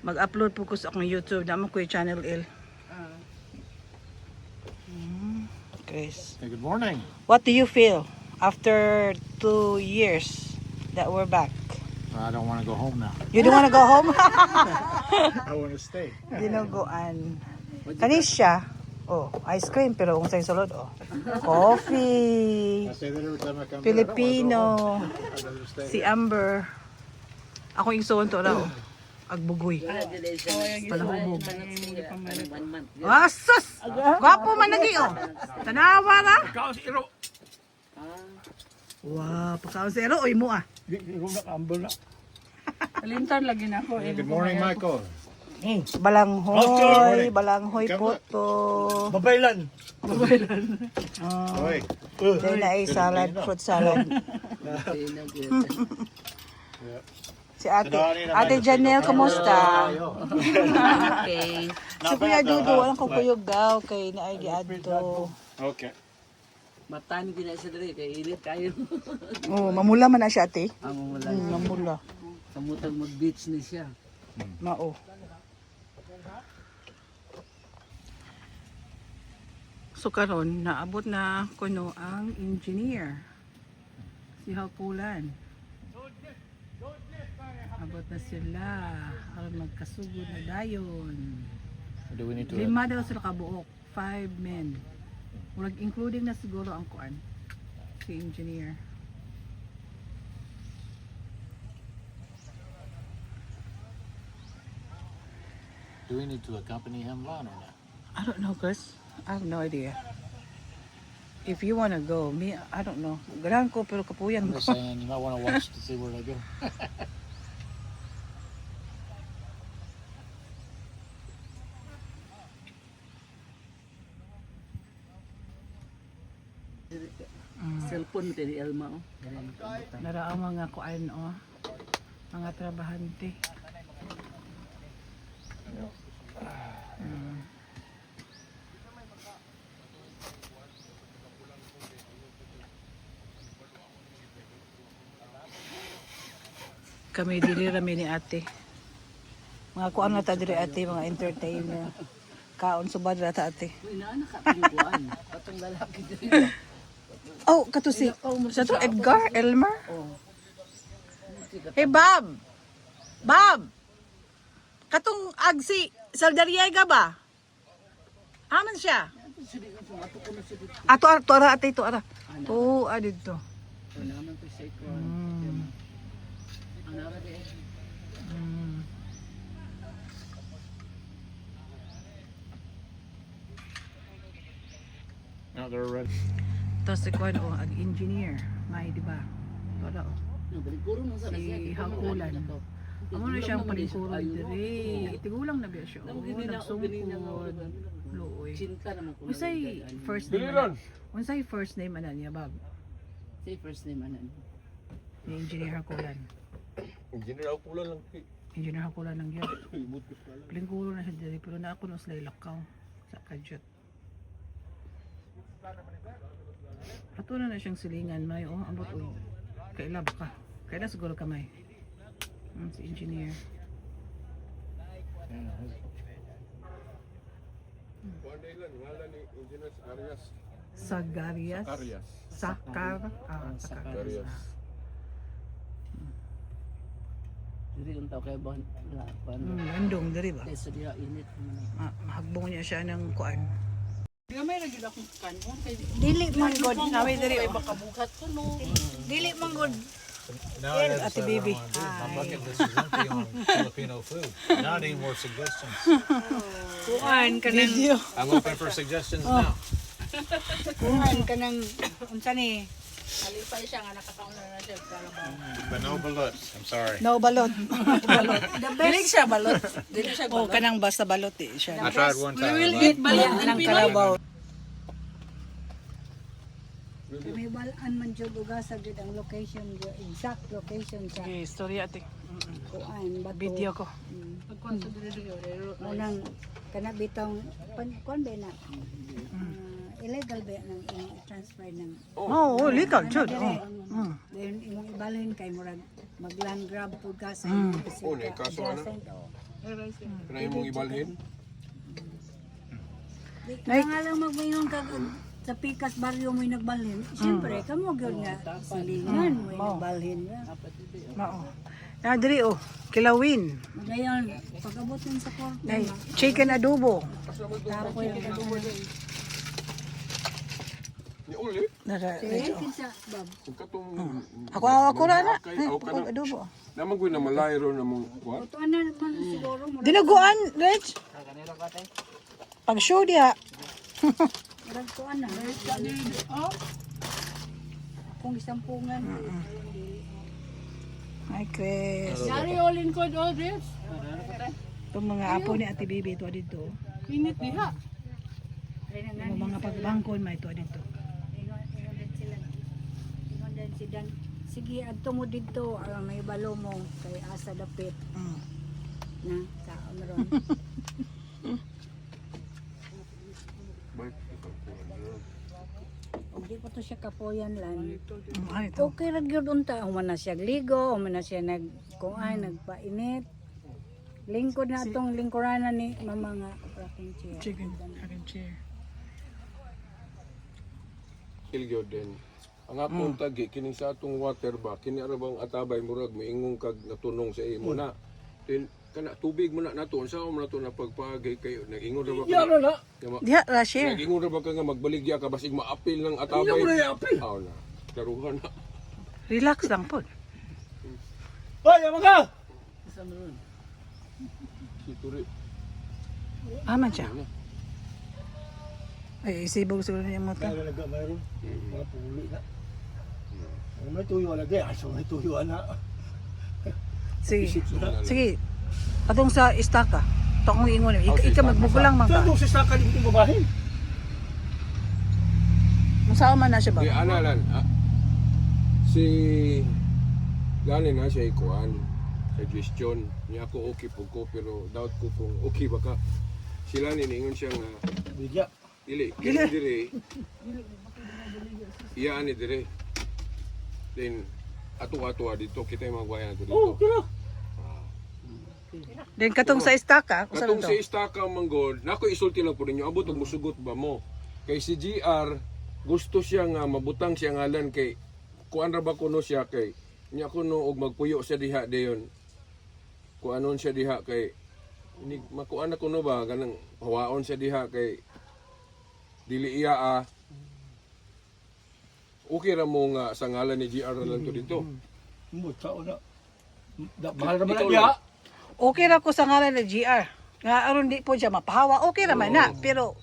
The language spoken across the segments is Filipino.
Mag-upload po ko sa akong YouTube. Naman ko yung channel L. Chris. Hey, good morning. What do you feel after 2 years that we're back? I don't want to go home now. You don't wanna go home? I want to stay. Dinuguan. Kanis siya. Oh, ice cream pero kung sa'yo sulod, oh. Coffee. I say that every time I come Filipino. here. I'd rather stay. Si Amber. Ako yung suwan to raw. Agbugoy. Palahubog. Asus! Gwapo man lagi, oh. Tanawa na. Wow, pagkaon zero, oy mo ah. Alintan lagi na ako. Good morning, Michael. Balanghoy, balanghoy poto. Babaylan. Hoy. Dahil na ay salad, fruit salad. Si Ate Janelle, kumusta? Okay. Si Kuya Dudu, walang kukuyogaw kay naay giadto. Okay. Matan din na sa diri kay ilit kayo. Oh, mamula man na siya, ate. Amo wala. Mamula. Samutang mag-beach ni siya. Mao. So karon naabot na kuno ang engineer. Si Hakulan. Abot na sila. Aron magkasugod na dayon. Do we need to? 5 daw sila kabuok. 5 men. Murag including na siguro ang kuan. Si engineer. Do we need to accompany him, Lon, or not? I don't know, Chris. I have no idea. If you wanna go, me, I don't know. Ganahan ko pero kapuyan I'm ko. just saying, you might want to watch to see where they go. Cellphone kay ni Elma oh. Nara ang mga kuan oh. Mga trabahante. Kami dili rami ni ate. Mga kuan na ta diri ate, mga entertainer. Kaon subad ra ta ate. Inaanak ka pingkuan. Patong lalaki diri. Oh, kato si sa to Edgar Elmer. Hey Bob. Bob. Katong agsi Saldarriaga ba? Aman siya. Ato ara ate to ara. To adito. Naman to sa iko. Ana ra di. No, they're ready. Tapos si Kwan o, ag-engineer. May, di ba? Wala o. Baliguro man sa Si Hakulan. Amo na siyang palingkuron diri. Tigulang na biya siya. O, nagsungkod. Luoy. Cinta naman ko. Unsay first name? Ana? Unsay first name ana niya, Bob? Say first name anan. Ni Engineer Hakulan. Engineer ako lang. Engineer Hakulan lang yun. Palingkuron na siya diri. Pero na ako nung sila lakaw sa Kadyot. Ato na siyang silingan, may oh, ambot uy. Kaila ba ka? Kaila siguro ka may. Si engineer. Sagarias. Sakar. Sakarias. Diri unta kay ban. Landong diri ba? Sa diha init. Hagbong niya siya ng kuan. Gamay ra gyud akong kanon kay Dili man god, nawi diri. makabuhat ko no. Dili man god. Now I Ate baby. My bucket list is empty on Filipino food. Not any more suggestions. Kuan kanang I'm open for suggestions now. kuan kanang unsa ni? Alipay siya nga nakakaon na siya para ba. But no ballots. I'm sorry. No balot. Dili siya balot. Dili siya Oh, kanang basta balot eh siya. I tried one time. I eat liked balot Nang kalabaw. May balaan man jud uga sa jud ang location, jud exact location sa Okay, story ate. kuan bato. Video ko. pagkuan sa diri Unang kana bitong kuan ba na? Illegal ba nang i-transfer ng Oh, legal jud. dire. Oh. Then imong ibalhin kay murag mag-land grab pud ka sa Oh, may kaso, ano? Kaya mong ibalhin. Kaya nga lang magmayon ka sa Pikas Barrio mo'y nagbalhin. Siyempre, kamo gyud nga silingan mo'y nagbalhin nga. Mao. Na diri oh, kilawin. Magayon, pag-abot nun sa korte, Nay, chicken adobo. tapo yung kadugo. Ni uli. Nara, Sige, kinsa, Bob. Kung katong... ako na na. Ay, Ako ka na. adobo. Naman ko na malayro na mong... What? Ito na naman siguro mo. Dinuguan, Rich. Pag show diha. Marag ko na. Kung isampungan. Ay, Chris. Yari olin ko do this. Itong mga apo ni Ate Bibi ito dito. Init diha. Yung mga pagbangkon may ito dito. Ingon din sila. Ingon din si Dan. Sige, adto mo dito. May balo mo. Kay asa dapit. Mm. Na, kaon ron. Og di pa to siya kapoyan lan. Ay, ito. Okay ra gyud unta, human na siya ligo, human na siya nagpainit. Lingkod na atong lingkuranan ni mama nga rocking chair. Chicken chair. Kilgyo din. Ang akong tagi, kining sa atong water ba, kini arabang atabay murag, maingong kag natunong sa imo na. Then, kana tubig mo na nato, sa mo na to na pagpagay kayo, nag-ingon ra ba ka? Yara na. Diha, ra share. Nag-ingon ra ba ka nga magbaligya ka, basig maapil ng atabay? Iya mo na yapil. Aw na, daruhan na. Relax lang po. Hoy, yaman ka! Situri. Aman siya. Ay, isibog siguro niya mo ito. Kaya talaga mayroon. Mga puli na. May tuyo lagi. Aso may tuyo na. Sige. Sige. Atong sa istaka. Ito akong ingon. Ika magbukulang man ka. Saan si Saka dito babahin? Masao man na siya ba? Di analan, si gani na siya ikuan. Suggestion. Niya ako okay po ko, pero doubt ko kung okay ba ka. Sila niningon siya nga, Bigya. dili, kaya dire, iyaan ni dire. Then, ato-ato dito, kita yung magwayan nato Oh, dito. kira. Then katong sa istaka. Usa Katong to. si Istaka Manggod, nako isulti lang po ninyo, abot og musugot ba mo? Kay si GR, gusto siya nga mabutang siya ngalan kay, kuan ra ba kuno siya kay, niya kuno og magpuyo siya diha dayon. Kuanon siya diha kay, ini makuan na kuno ba, ganang hawaon siya diha kay, dili iya okay ra mo nga sa ngalan ni GR lang to dito. Mo, sao na. Mahal naman Ikaw na diha. Okay ra ko sa ngalan ng GR. Nga aron di po siya mapahawa. Okay ra man na. Pero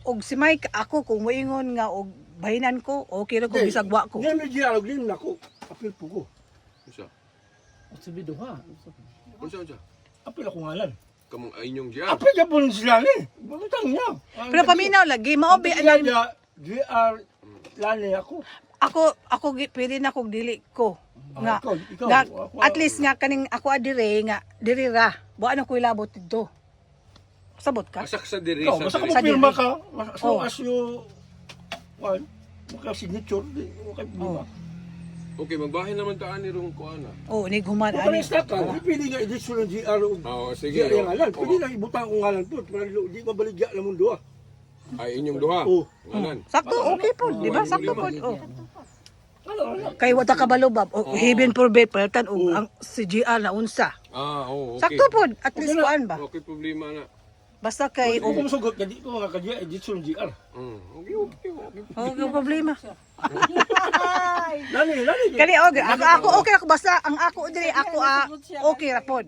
og si Mike ako kung moingon nga og bahinan ko, okay ra ko bisagwa ko. Ngayon may dialog din nako. Apil po ko. Unsa? Sabi do ha. Unsa? Apil ako ngalan. Kamong inyong GR. Apil ka po sila ni. Butang niya. Pero paminaw lagi mao bi anan GR lani ako. ako pwede na kog dili ko. Nga, ikaw, nga ako- at least nga kaning ako adire nga diri ra. Buan ako ilabot dito. Sabot ka? Masak sa diri Ikaw, sa basta ka diri. Sa magpirma diri. ka. As long Oh. as you... Well, maka-signature, di mo kayo problema. Okay, magbahin naman ta ani rong kuana. Oh, ni human Kung ani. pa-resta ka, di pwede nga edisyon ng GR o Sige. GR yung ngalan. oh. Pwede lang ibutang kong ngalan po. Di mabaligya lang mong duha. Ay inyong duha. Oh. Ngalan. Sakto okay po, di ba? Sakto po. Oh. Ano, Kay wata ka balo bab. Oh, heaven forbid palitan og ang si GR na unsa. Okay. Sakto po, at least kuan ba. Okay, problema na. Basta kay kung sugot ka, di ko nga ka-GR, edisyon ng GR. Okay. oh, problema. Lani. Kani ako okay ako basta ang ako diri ako okay ra pod.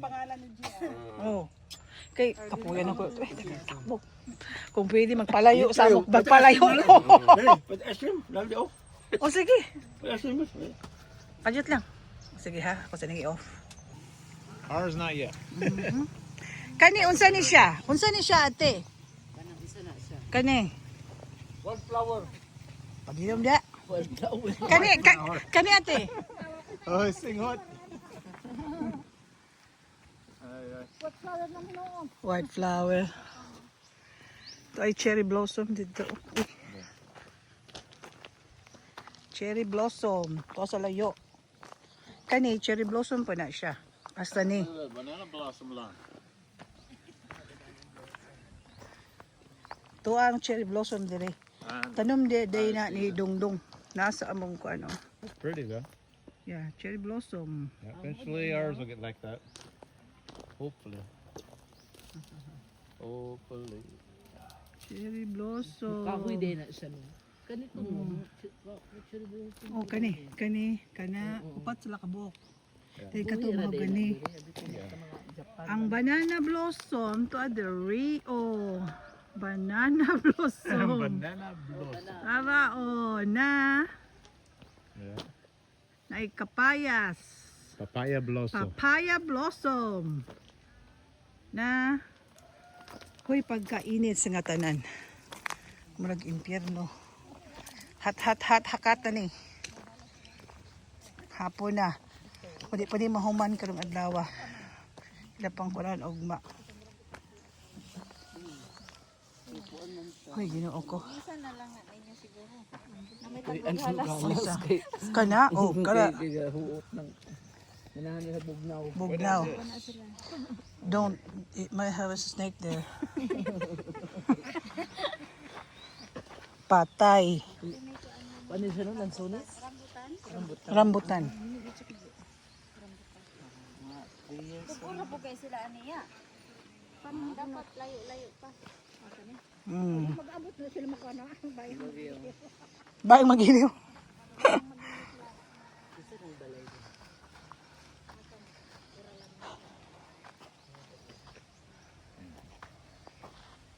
Oh. Kay kapuyan ako. Takbo. Kung pwede magpalayo sa mo, magpalayo ko. Lani, pwede ice cream. Lani, oh. O sige. Pwede ice cream. Ajut lang. Sige ha, ako sa nang off. Ours not yet. Kani unsa ni siya? Unsa ni siya ate? Kani. One flower. Paginom dia. Kani ate. Oh, singhot. White flower. Ito ay cherry blossom dito. Uy. Cherry blossom. Ito sa layo. Kani, cherry blossom pa na siya. Hasta ni. Banana blossom lang. To ang cherry blossom dire. Tanom de day na ni Dongdong. Nasa among ko ano. That's pretty though. Yeah, cherry blossom. Yeah, eventually ours will get like that. Hopefully. Hopefully. Cherry blossom. Kahoy din na siya. Ganito mo. Oh, kana. Upat sila ka buok. Dili ka to mga gani. Ang banana blossom to the Rio. Banana blossom. Banana blossom. Tara na. Yeah. Ay kapayas. Papaya blossom. Papaya blossom. Na. Hoy, pagkainit sa nga tanan. Murag impyerno. Hat hakatan ni. Hapon na. Pwede mahuman karong adlaw. Ila pang kulan ugma. Hoy, Ginoo ko. Isa na lang na ninyo siguro. Na may Isa. Kana, oh, kana. Huot ng minahan nila bugnaw. Bugnaw. Don't, it might have a snake there. Patay. Paano siya nun? Lansones? Rambutan. Pupuro po kayo sila aniya. Dapat layo-layo pa. Mag-abot na sila makana. Bayang magiliw.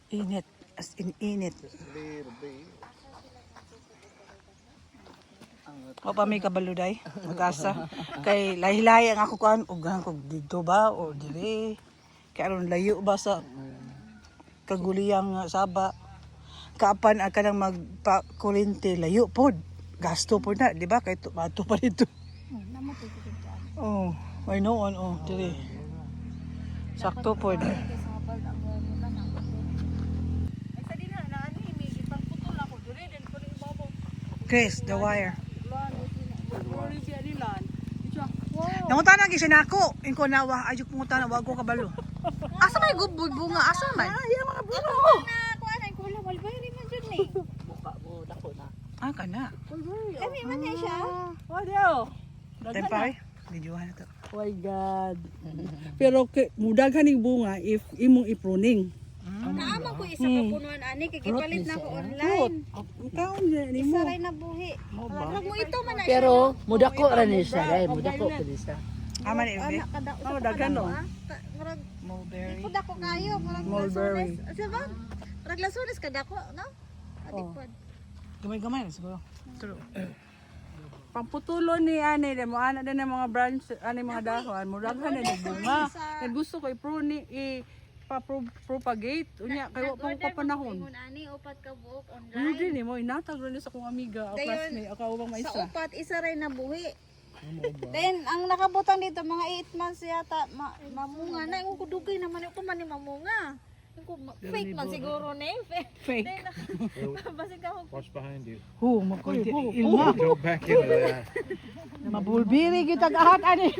Init. As in init. O pa may kabaluday, mag-asa. Kay lahi-lahi ang ako kuan, ugahan ko dito ba o dire. Kay aron layo ba sa kaguliyang Saba. Kaapan ang kanang magpa-kurente layo pod. Gasto pod na, di ba? Kay tumato pa dito. Oh, I know on dire. Sakto pod. Chris, the wire. Nangutan na gisi nako. Inko nawa ajuk pungutan na wago kabalo. Asa may gubud bunga? Asa man? Ay, mga bunga. Na kuan ay kulang mulberry man jud ni. Ah, kana. Kami man niya siya. Oh, dio. Tempay. Videohan na to. Oh my God. Pero mudaghan ning bunga if imong i-pruning. Naamang ko isa ka punuan ani kay gipalit na ko online. Ang taon niya ni Isa mo. ray nabuhi. Wag mo ito man na siya. Pero mudako ra ni siya, dai mudako pa ni siya. Ama ni Ebe. Anak kada Oh, daghan no. Murag Mulberry. pud ako kayo murag Mulberry. Sa ba? Murag lasunes kada ko, no? Adipod. Gamay-gamay na siguro. True. Pamputulon ni ani de mo ana din ang mga branch ani mga dahon, mudaghan na ni bunga. Kaya gusto ko i-prune propagate unya kay wa pa ko panahon. Ingon ani upat ka buok Ano online. din mo inatag rin sa akong amiga, o Dayon, classmate, ako ubang Sa maisa. upat isa ray nabuhi. Then ang nakabutang dito mga 8 months yata mamunga na yung kudugay naman ko man ni mamunga. Fake man siguro ni. Fake. Basig ka ko. Watch behind you. Hu, makoy ilma. Go back into that. Mabulbiri kita gahat ani.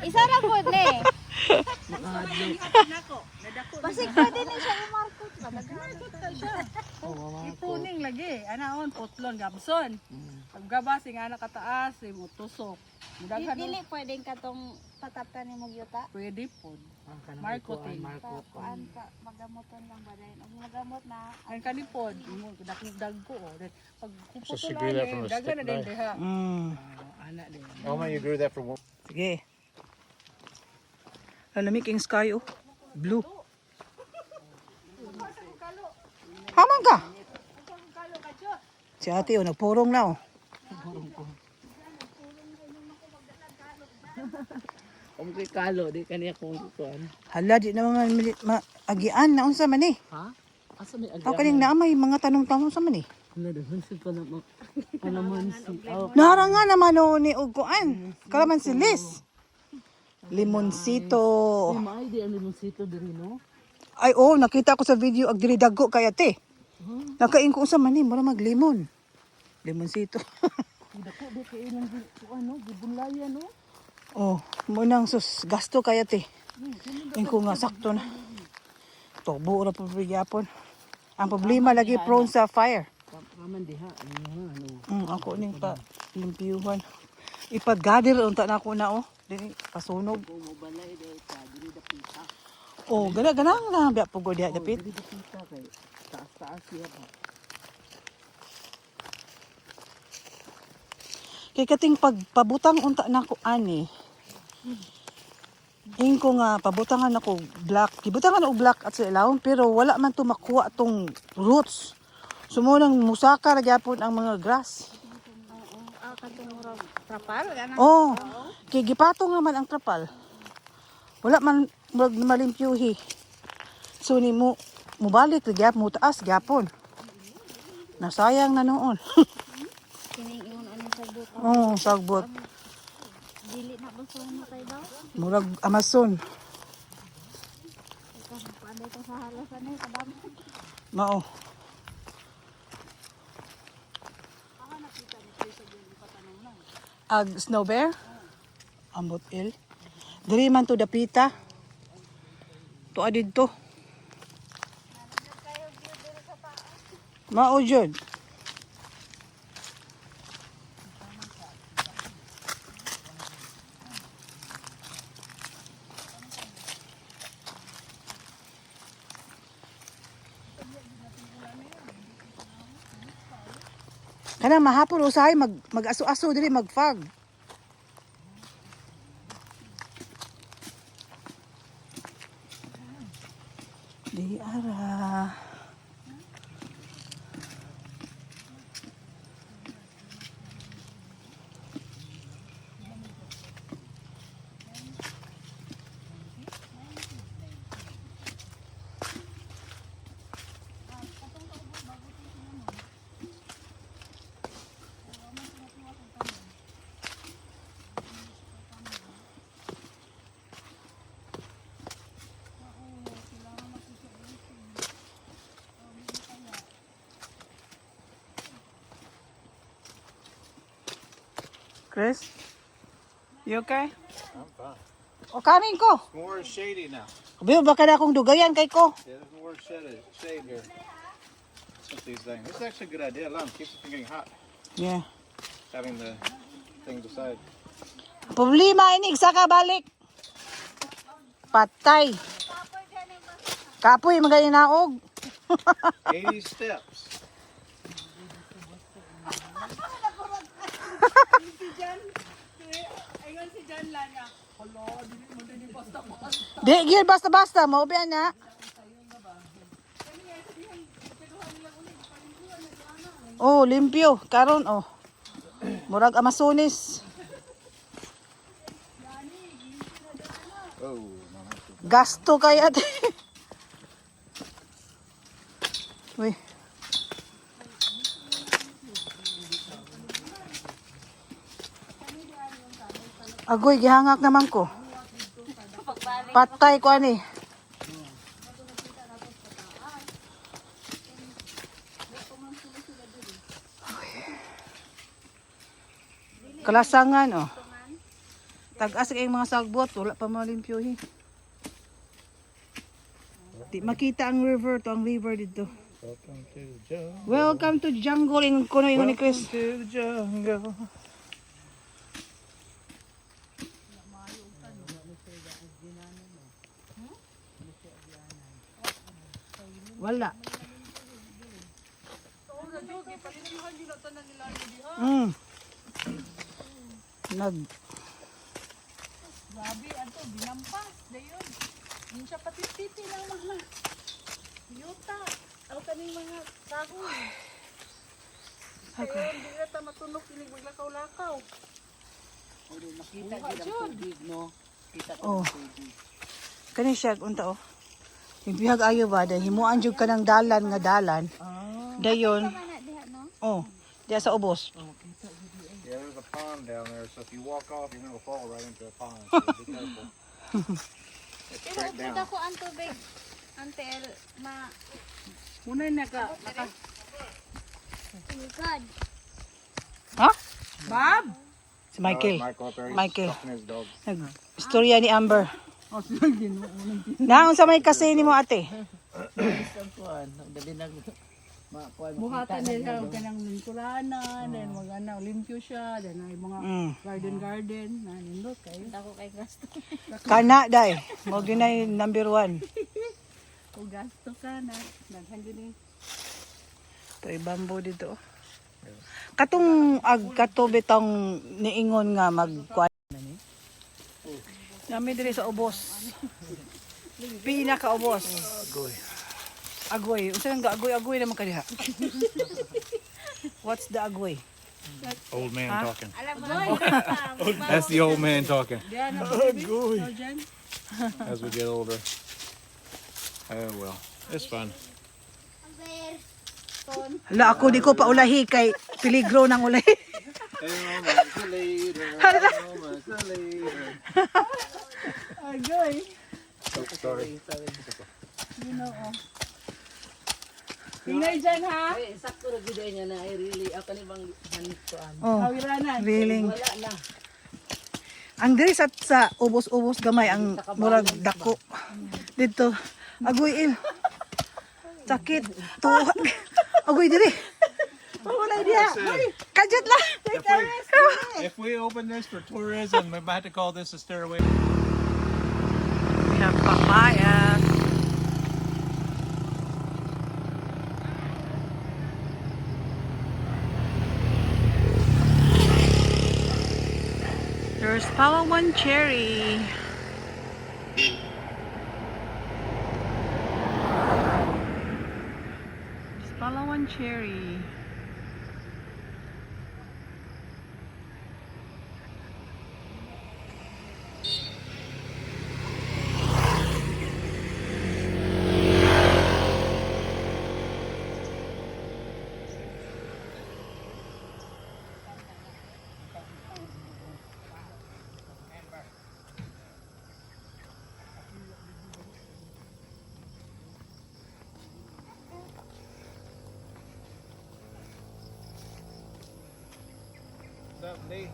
Isa ra gud ni. Basig pwede ni siya i-market. Ipuning lagi, anaon putlon gabson. Pag gabasi nga nakataas, imo tusok. Mudaghan Dili pwedeng katong pataptan ni mo yuta. pwede pod. Marketing. Kuan pa magamoton lang ba dahil ang magamot na Ang kanipod, imo dakdag ko oh. Then, pag So she kuputulan grew that from a daghan na stick, din right? diha. Ana din. Oh man, you grew that from one. Sige. Lamig king sky oh. Blue. Haman ka. Si ate oh, nagpurong na oh. Kung kay kalo di kaniya kung kuan. Hala, di naman agian na unsa man eh. Ha? Asa may Tao kaning naamay mga tanong-tanong sa man eh. Wala daw sa pala mo. Palaman si. Oh, Naranga naman o ni Uguan. Kalaman si Liz. Limonsito. may di ang limonsito diri no. Ay oh, nakita ko sa video ag diri dagko kay ate. Nakain ko unsa man ni, mura maglimon. Limonsito. Dako di kay ilang ano, gibunlayan no. Oh, mo nang sus gasto kay ate. Ingko nga sakto na. Tubo ra pa gyapon. Ang problema lagi prone sa fire. Kaman diha. Ano. Ako ning pa limpiyuhan. Ipag-gather unta na ako na dili pasunog. Kung mo balay dahil ka, dili dapita. Gana biya pugod diha dapit. Dili dapita kay taas-taas siya pa. Kay kating pagpabutang unta na ko ani. Ko nga pabutangan ako black. Gibutangan ako black at sa ilawom pero wala man to makuha tong roots. Sumunang musaka ra gyapon ang mga grass. Katong murag trapal ana. Oh. Kay gipatong naman ang trapal. Wala man murag malimpyuhi. So ni mo mubalik ra gyapon mo taas gyapon. Nasayang na noon. Kining ingon ano sa buta. Oh, sagbot. Dili na ba sa ano kay daw? Murag Amazon. Paanday tong sa halas ani kadam. Mao. Snow bear? Ambot il. Diri man to dapita. Tuwa didto. Mao jud. Kana mahapon usahay mag-aso-aso diri mag-fog. Di ara. Chris? You okay? I'm fine. O kanin ko. More shady now. Kabiyo baka na akong dugayan kay ko. Yeah, there's more shade here. With these things. This is actually a good idea. Allow them keeps it from getting hot. Yeah. Having the thing beside. Problema ini isa ka balik. Patay. Kapoy magaling naog. 80 steps. Di gil basta-basta mo biyan na. Oh, limpyo karon oh. Murag Amazones. Oh, Gasto kaya. Uy. Agoy, gihangak naman ko. Patay ko ani. Kalasangan oh. Tag-as kay mga sagbot, wala pa malimpyohi. Di makita ang river to, ang river dito. welcome to the jungle. Welcome to jungle in kuno yung ni Chris. To the jungle. Wala. Nag Grabe ato binampas dayon. Din siya patiti lang mga yuta. Aw kaning mga kahoy. Kaya di ta matunog ini maglakaw-lakaw. Makita gid ang tubig, no? Kita ko oh. ang tubig. Kani siya unta oh. Impihag ayo ba dahil himuan jud ka ng dalan nga dalan. Dayon. Mana diha no? Oh, diya sa ubos. Yeah, there's a pond down there, so if you walk off, you're gonna fall right into a pond. So be careful. It's Pero straight down. kita ko ang tubig. Until ma Munay naka God. Ha? Bob. Si Michael. Michael up there, he's Michael. stalking his dog. Istorya ni Amber. Naon sa may kasi ni mo ate? Isang kuan, dali nag makuan. Buhatan nila ang kanang lingkuranan, then mag-ano, limpyo siya, then ay mga garden, nanindot kayo. Ako kay gasto. Kana day. Mo ginay number 1. O gasto ka na, daghan din Toy bamboo dito. Katong kato bitong niingon nga magkuan ni. Nami diri sa ubos. Pinaka ubos. Agoy. Unsa nga agoy naman kadiha? What's the agoy? Old man talking. Alam mo, That's the old man talking. Diyan na baby. Diyan. As we get older. Oh well, it's fun. Hala ako di ko pa ulahi kay peligro ng ulahi. Agoy. Sorry. You know, oh. Tingnan dyan ha. Ay, sakto ra gid niya na ay really ako ni bang hanit kuan. Oh, Kawiranan. feeling. Wala na. Ang diri sa ubos-ubos gamay ang murag dako. Dito. Agoy il. Sakit. Tuwa. Agoy diri. Wala dia. Kajat lang. If we open this for tourism, we might have to call this a stairway. We have papaya. There's Palawan cherry. There's Palawan cherry. What's up, Lee?